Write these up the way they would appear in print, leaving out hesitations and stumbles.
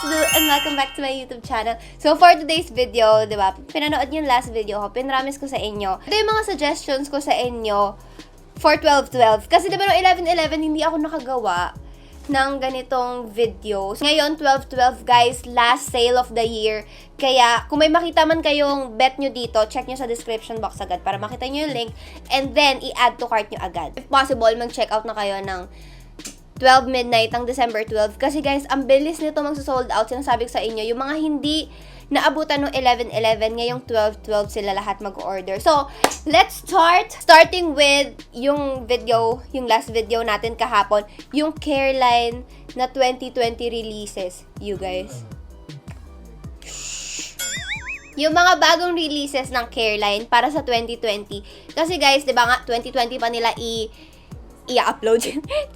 do? And welcome back to my YouTube channel. So for today's video, di ba, pinanood yung last video ko, pinramis ko sa inyo. Ito yung mga suggestions ko sa inyo for 12.12. Kasi di ba no 11.11 hindi ako nakagawa ng ganitong videos. Ngayon, 12.12 guys, last sale of the year. Kaya, kung may makita man kayong bet nyo dito, check nyo sa description box agad para makita nyo yung link and then i-add to cart nyo agad. If possible, mag-check out na kayo ng 12 midnight ng December 12. Kasi guys, ang bilis nito magsusold out. Sinasabi ko sa inyo, yung mga hindi naabutan ng 11.11, ngayong 12.12 sila lahat mag-order. So, let's start. Starting with yung video, yung last video natin kahapon, yung Careline na 2020 releases. You guys. Yung mga bagong releases ng Careline para sa 2020. Kasi guys, di ba nga, 2020 pa nila i-upload. 2020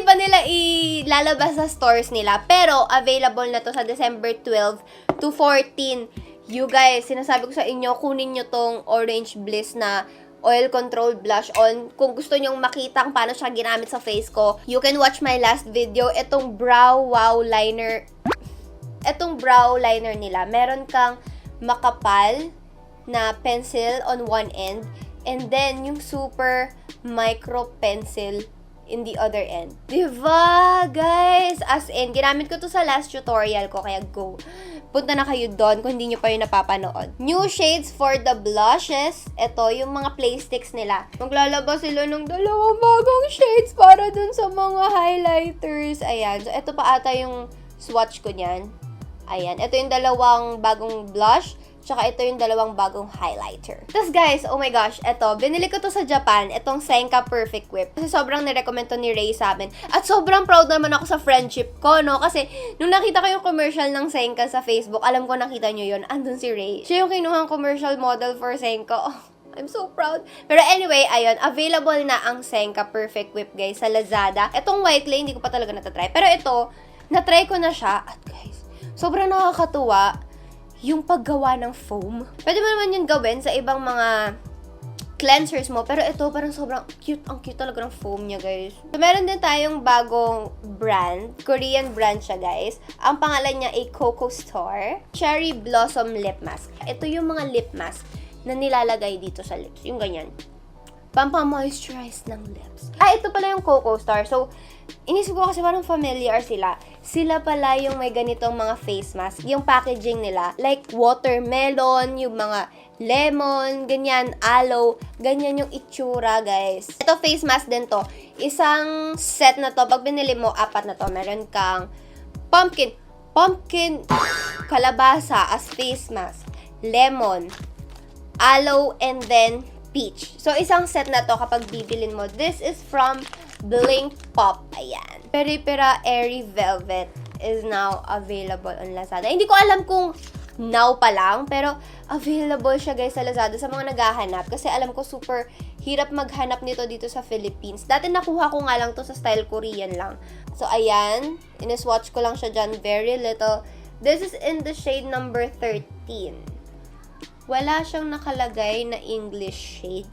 pa nila ilalabas sa stores nila. Pero, available na to sa December 12 to 14. You guys, sinasabi ko sa inyo, kunin nyo tong Orange Bliss na oil control blush on. Kung gusto nyong makita kung paano siya ginamit sa face ko, you can watch my last video. Itong brow wow liner. Itong brow liner nila. Meron kang makapal na pencil on one end. And then, yung super micro pencil in the other end. Diba, guys? As in, ginamit ko to sa last tutorial ko, kaya go. Punta na kayo doon kung hindi nyo pa yung napapanood. New shades for the blushes. Ito, yung mga play sticks nila. Maglalabas sila ng dalawang bagong shades para dun sa mga highlighters. Ayan. So, ito pa ata yung swatch ko niyan. Ayan. Ito yung dalawang bagong blush. Tsaka ito yung dalawang bagong highlighter. Tapos guys, oh my gosh, eto, binili ko to sa Japan, itong Senka Perfect Whip. Kasi sobrang nirecommend to ni Ray sa amin. At sobrang proud naman ako sa friendship ko, no? Kasi nung nakita ko yung commercial ng Senka sa Facebook, alam ko nakita nyo yun, andun si Ray. Siya yung kinuhang commercial model for Senka. Oh, I'm so proud. Pero anyway, ayun, available na ang Senka Perfect Whip, guys, sa Lazada. Itong white clay, hindi ko pa talaga natatry. Pero ito, natry ko na siya. At guys, sobrang nakakatuwa yung paggawa ng foam. Pwede mo naman yun gawin sa ibang mga cleansers mo. Pero ito, parang sobrang cute. Ang cute talaga ng foam niya, guys. So, meron din tayong bagong brand. Korean brand siya, guys. Ang pangalan niya ay Coco Star. Cherry Blossom Lip Mask. Ito yung mga lip mask na nilalagay dito sa lips. Yung ganyan. Pampa-moisturize ng lips. Ito pala yung Coco Star. So, inisip ko kasi parang familiar sila. Sila pala yung may ganitong mga face mask. Yung packaging nila, like watermelon, yung mga lemon, ganyan, aloe, ganyan yung itsura, guys. Ito face mask din to. Isang set na to, pag binili mo, 4 na to. Meron kang pumpkin, kalabasa as face mask, lemon, aloe, and then peach. So, isang set na to kapag bibilin mo. This is from Blink Pop. Ayan. Peripera Airy Velvet is now available on Lazada. Hindi ko alam kung now pa lang, pero available siya, guys, sa Lazada sa mga naghahanap. Kasi alam ko super hirap maghanap nito dito sa Philippines. Dati nakuha ko nga lang to sa style Korean lang. So, ayan. Iniswatch ko lang siya dyan. Very little. This is in the shade number 13. Wala siyang nakalagay na English shade.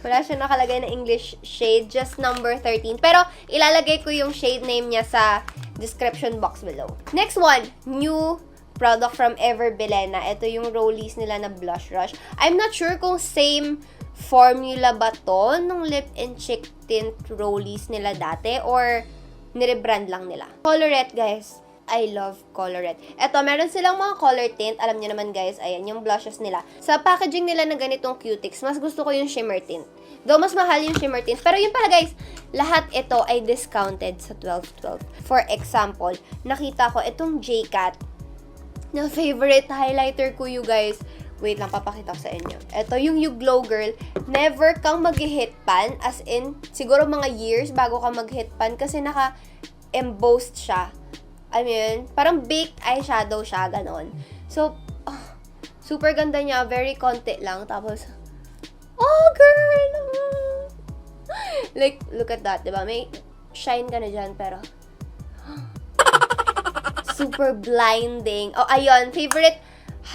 Wala siyang nakalagay na English shade, just number 13. Pero, ilalagay ko yung shade name niya sa description box below. Next one, new product from BYEeeee. Ito yung rollies nila na Blush Rush. I'm not sure kung same formula ba to nung lip and cheek tint rollies nila dati or nirebrand lang nila. Colorette, guys. I love Colorette. Eto, meron silang mga color tint. Alam niyo naman, guys, ayan, yung blushes nila. Sa packaging nila na ganitong cutics, mas gusto ko yung shimmer tint. Though, mas mahal yung shimmer tint. Pero yun pala, guys, lahat ito ay discounted sa 12.12. For example, nakita ko itong J-Cat na favorite highlighter ko, you guys. Wait lang, papakita ko sa inyo. Ito, yung You Glow Girl. Never kang mag-hit pan. As in, siguro mga years bago ka mag-hit pan kasi naka-embossed siya. I mean, parang baked eyeshadow siya, ganon. So, super ganda niya. Very konti lang. Tapos, oh, girl! Like, look at that, diba? May shine ka na dyan, pero super blinding. Oh, ayun. Favorite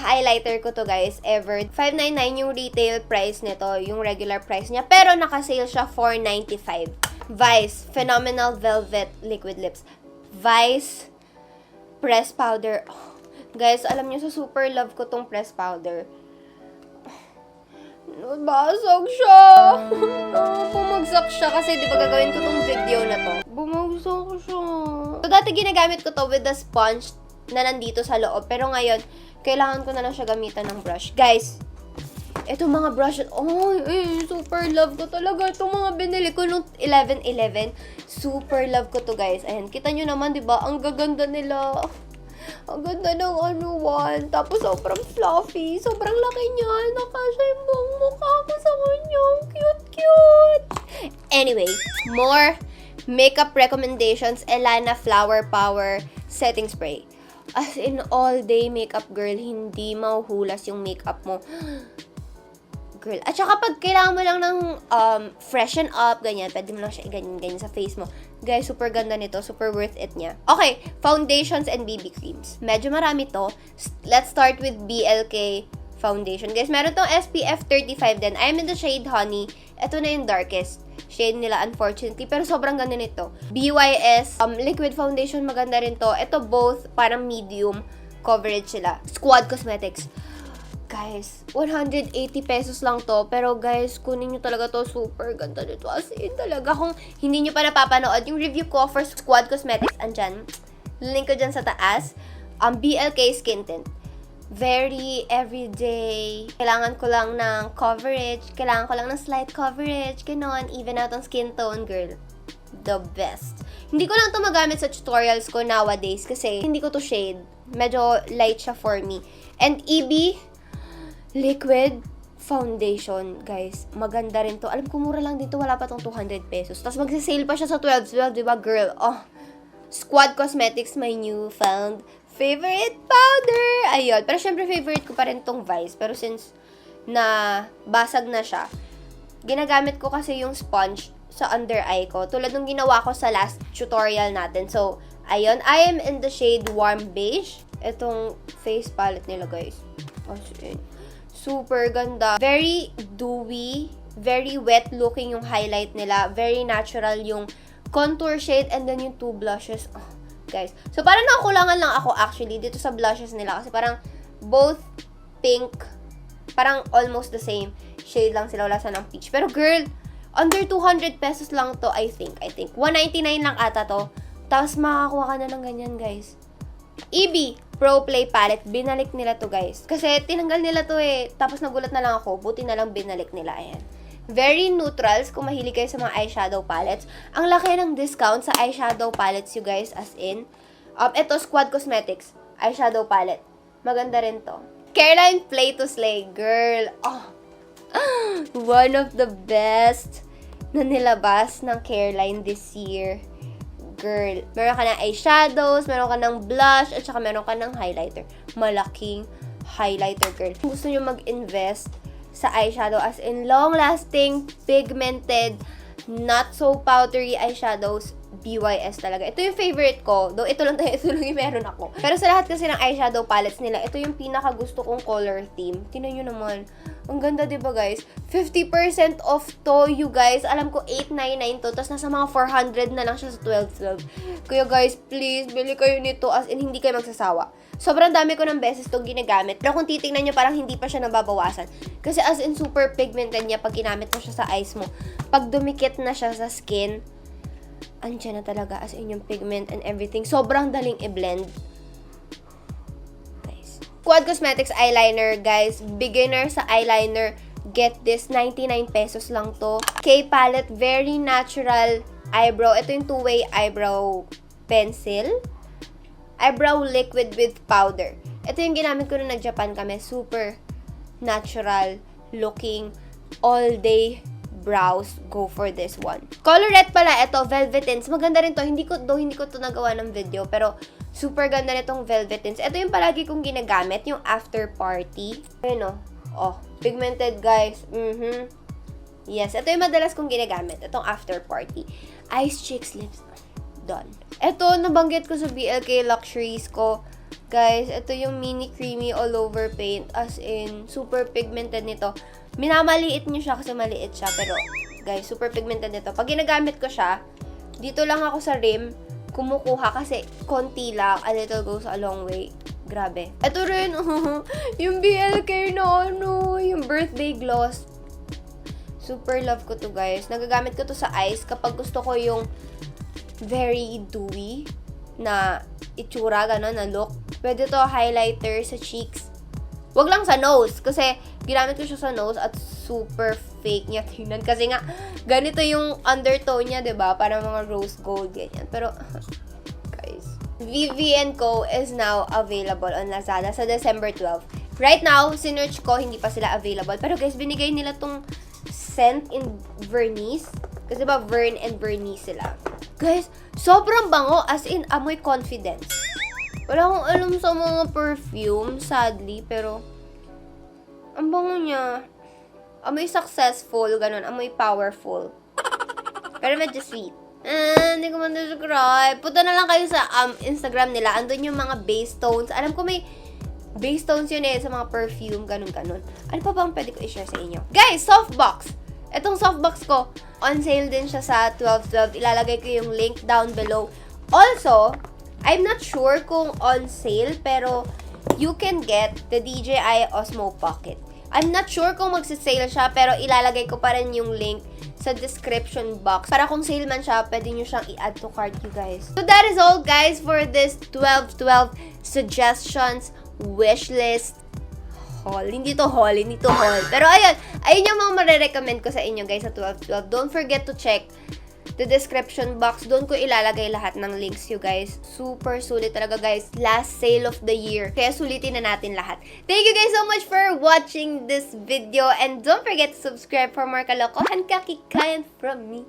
highlighter ko to, guys, ever. $5.99 yung retail price nito, yung regular price niya. Pero, naka-sale siya $4.95. Vice Phenomenal Velvet Liquid Lips. Vice press powder. Oh, guys, alam niyo, sa super love ko tong press powder. Nabasag siya. Bumagsak siya kasi di ba gagawin ko tong video na to. Bumagsak siya. So, dati ginagamit ko to with the sponge na nandito sa loob. Pero ngayon, kailangan ko na lang siya gamitan ng brush. Guys, ito mga brush, super love ko talaga. Itong mga binili ko nung 11/11. Super love ko to, guys. Ayan, kita nyo naman, di ba? Ang gaganda nila. Ang ganda ng one. Tapos sobrang fluffy. Sobrang laki niya. Nakasya yung buong mukha ko sa kanya. Cute. Anyway, more makeup recommendations. Elana Flower Power Setting Spray. As in, all day makeup, girl. Hindi mahuhulas yung makeup mo. Girl. At saka pag kailangan mo lang ng freshen up, ganyan, pwede mo lang siya ganyan sa face mo. Guys, super ganda nito. Super worth it niya. Okay, foundations and BB creams. Medyo marami to. Let's start with BLK foundation. Guys, meron tong SPF 35 din. I'm in the shade Honey. Ito na yung darkest shade nila, unfortunately. Pero sobrang ganda nito. BYS liquid foundation, maganda rin to. Ito both parang medium coverage sila. Squad Cosmetics. Guys, 180 pesos lang to. Pero guys, kunin nyo talaga to. Super ganda nito. As in, talaga. Kung hindi nyo pa napapanood, yung review ko for Squad Cosmetics, andyan. Link ko dyan sa taas. BLK Skin Tint. Very everyday. Kailangan ko lang ng coverage. Kailangan ko lang ng slight coverage. Ganon. Even out ang skin tone, girl. The best. Hindi ko lang to magamit sa tutorials ko nowadays kasi hindi ko to shade. Medyo light siya for me. And EB liquid foundation, guys. Maganda rin to. Alam ko, mura lang dito. Wala pa tong 200 pesos. Tapos magsisale pa siya sa 12.12, diba, girl? Oh, Squad Cosmetics, my newfound favorite powder. Ayun. Pero syempre, favorite ko pa rin tong Vice. Pero since na basag na siya, ginagamit ko kasi yung sponge sa under eye ko. Tulad nung ginawa ko sa last tutorial natin. So, ayun. I am in the shade Warm Beige. Itong face palette nila, guys. Oh, super ganda. Very dewy, very wet looking yung highlight nila. Very natural yung contour shade and then yung two blushes. Oh, guys. So, parang nakulangan lang ako actually dito sa blushes nila kasi parang both pink, parang almost the same shade lang sila. Wala sa ng peach. Pero girl, under 200 pesos lang to, I think. 199 lang ata to. Tapos makakuha ka na ng ganyan, guys. EB Pro Play Palette, binalik nila to, guys. Kasi tinanggal nila to tapos nagulat na lang ako. Buti na lang binalik nila. Ayan. Very neutrals kung mahilig kayo sa mga eyeshadow palettes. Ang laki ng discount sa eyeshadow palettes, you guys. As in, ito, Squad Cosmetics eyeshadow palette. Maganda rin to. Caroline Play to Slay, girl. Oh, one of the best na nilabas ng Caroline this year. Girl, meron ka ng eyeshadows, meron ka ng blush, at saka meron ka ng highlighter. Malaking highlighter, girl. Kung gusto nyo mag-invest sa eyeshadow, as in long-lasting, pigmented, not so powdery eyeshadows, BYS talaga. Ito yung favorite ko. Though ito lang yung meron ako. Pero sa lahat kasi ng eyeshadow palettes nila, ito yung pinaka gusto kong color theme. Tingnan nyo naman. Ang ganda, diba, guys? 50% off to, you guys. Alam ko, 899 to. Tapos nasa mga 400 na lang siya sa 12.12. Kaya, guys, please, bili kayo nito. As in, hindi kayo magsasawa. Sobrang dami ko ng beses itong ginagamit. Pero kung titingnan nyo, parang hindi pa siya nababawasan. Kasi as in, super pigmented niya pag ginamit mo siya sa eyes mo. Pag dumikit na siya sa skin, andyan na talaga. As in, yung pigment and everything. Sobrang daling i-blend. Squad Cosmetics eyeliner, guys. Beginner sa eyeliner, get this. 99 pesos lang to. K-palette, very natural eyebrow. Ito yung two-way eyebrow pencil. Eyebrow liquid with powder. Ito yung ginamit ko nung nag-Japan kami. Super natural looking all-day brows. Go for this one. Colorette pala, ito, Velvet Tints. Maganda rin to. Hindi ko to nagawa ng video, pero super ganda nitong Velvet Tints. Ito yung palagi kong ginagamit, yung after party. Ayun, oh, pigmented, guys. Yes, ito yung madalas kong ginagamit. Itong after party. Eyes, cheeks, lips. Done. Ito, nabanggit ko sa BLK Luxuries ko. Guys, ito yung mini creamy all over paint. As in, super pigmented nito. Minamaliit nyo siya kasi maliit siya. Pero, guys, super pigmented nito. Pag ginagamit ko siya, dito lang ako sa rim. kumukuha kasi konti lang, a little goes a long way. Grabe. Ito rin, yung BLK na yung birthday gloss. Super love ko to, guys. Nagagamit ko to sa eyes kapag gusto ko yung very dewy na itsura, gano'n, na look. Pwede to highlighter sa cheeks. Wag lang sa nose, kasi ginamit ko siya sa nose at super fake niya tingnan. Kasi nga, ganito yung undertone niya, diba? Parang mga rose gold, ganyan. Pero, guys, VV & Co is now available on Lazada sa December 12. Right now, sinearch ko, hindi pa sila available. Pero guys, binigay nila tong scent in vernice. Kasi ba, Vern and Vernice sila. Guys, sobrang bango. As in, amoy confidence. Wala akong alam sa mga perfume, sadly. Pero, ang bango niya. Amoy successful, ganun. Amoy powerful. Pero medyo sweet. Hindi ko man-describe. Punta na lang kayo sa Instagram nila. Andun yung mga base tones. Alam ko may base tones yun sa mga perfume. Ganun. Ano pa bang pwede ko i-share sa inyo? Guys, softbox. Itong softbox ko, on sale din siya sa 12.12. Ilalagay ko yung link down below. Also, I'm not sure kung on sale, pero you can get the DJI Osmo Pocket. I'm not sure kung magsisale siya, pero ilalagay ko pa rin yung link sa description box. Para kung sale man siya, pwede nyo siyang i-add to cart, you guys. So that is all, guys, for this 12.12 suggestions wishlist haul. Hindi to haul. Pero ayun yung mga marirecommend ko sa inyo, guys, sa 12.12. Don't forget to check the description box. Doon ko ilalagay lahat ng links, you guys. Super sulit talaga, guys. Last sale of the year. Kaya sulitin na natin lahat. Thank you guys so much for watching this video. And don't forget to subscribe for more kalokohan kakikayan from me.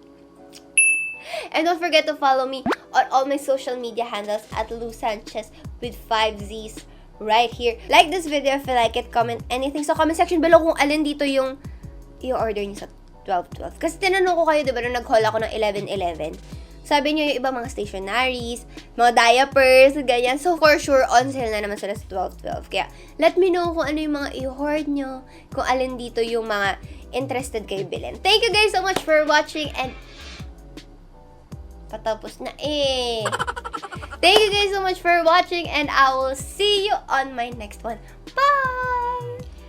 And don't forget to follow me on all my social media handles at lousanchezzzz with 5 Z's right here. Like this video if you like it. Comment anything sa comment section below kung alin dito yung i-order niyo sa 12.12. Kasi tinanong ko kayo, diba, nung nag-haul ako ng 11.11. Sabi niyo yung iba mga stationaries, mga diapers, ganyan. So, for sure, on sale na naman sila sa 12.12. Kaya, let me know kung ano yung mga i-hoard nyo, kung alin dito yung mga interested kayo bilhin. Thank you guys so much for watching and patapos na Thank you guys so much for watching and I will see you on my next one. Bye!